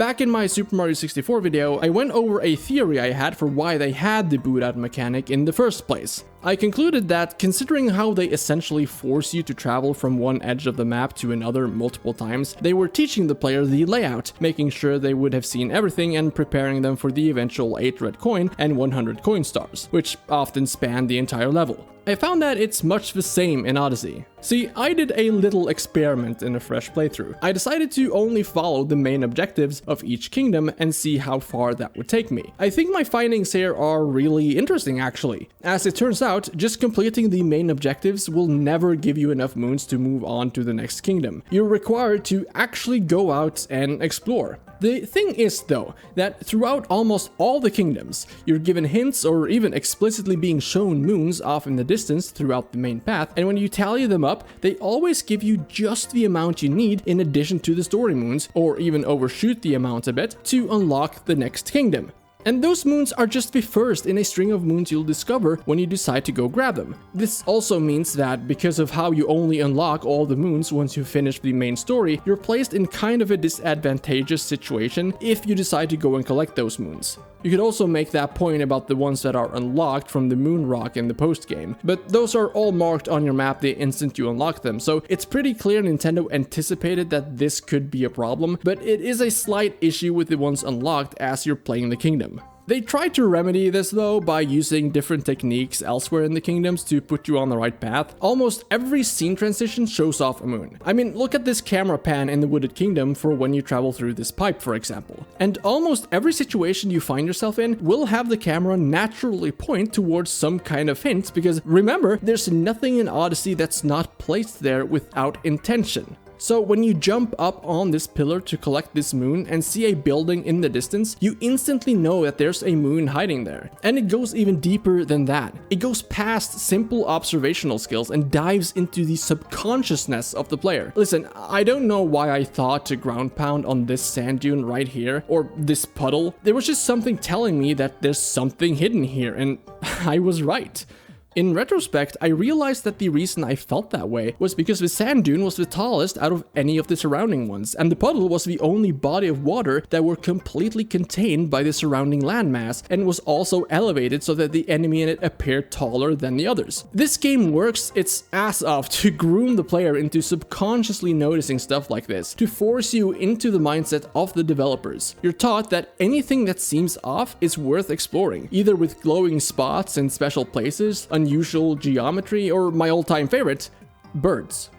back in my Super Mario 64 video, I went over a theory I had for why they had the boot out mechanic in the first place. I concluded that, considering how they essentially force you to travel from one edge of the map to another multiple times, they were teaching the player the layout, making sure they would have seen everything and preparing them for the eventual 8 red coin and 100 coin stars, which often span the entire level. I found that it's much the same in Odyssey. See, I did a little experiment in a fresh playthrough. I decided to only follow the main objectives of each kingdom and see how far that would take me. I think my findings here are really interesting actually. As it turns out, just completing the main objectives will never give you enough moons to move on to the next kingdom. You're required to actually go out and explore. The thing is though, that throughout almost all the kingdoms, you're given hints or even explicitly being shown moons off in the distance throughout the main path, and when you tally them up, they always give you just the amount you need in addition to the story moons, or even overshoot the amount a bit, to unlock the next kingdom. And those moons are just the first in a string of moons you'll discover when you decide to go grab them. This also means that because of how you only unlock all the moons once you finish the main story, you're placed in kind of a disadvantageous situation if you decide to go and collect those moons. You could also make that point about the ones that are unlocked from the moon rock in the post game, but those are all marked on your map the instant you unlock them, so it's pretty clear Nintendo anticipated that this could be a problem, but it is a slight issue with the ones unlocked as you're playing the kingdom. They tried to remedy this though by using different techniques elsewhere in the kingdoms to put you on the right path. Almost every scene transition shows off a moon. I mean, look at this camera pan in the Wooded Kingdom for when you travel through this pipe, for example. And almost every situation you find yourself in will have the camera naturally point towards some kind of hint, because remember, there's nothing in Odyssey that's not placed there without intention. So when you jump up on this pillar to collect this moon and see a building in the distance, you instantly know that there's a moon hiding there. And it goes even deeper than that. It goes past simple observational skills and dives into the subconsciousness of the player. Listen, I don't know why I thought to ground pound on this sand dune right here, or this puddle. There was just something telling me that there's something hidden here, and I was right. In retrospect, I realized that the reason I felt that way was because the sand dune was the tallest out of any of the surrounding ones, and the puddle was the only body of water that were completely contained by the surrounding landmass, and was also elevated so that the enemy in it appeared taller than the others. This game works its ass off to groom the player into subconsciously noticing stuff like this, to force you into the mindset of the developers. You're taught that anything that seems off is worth exploring, either with glowing spots in special places, unusual geometry, or my all-time favorite, birds.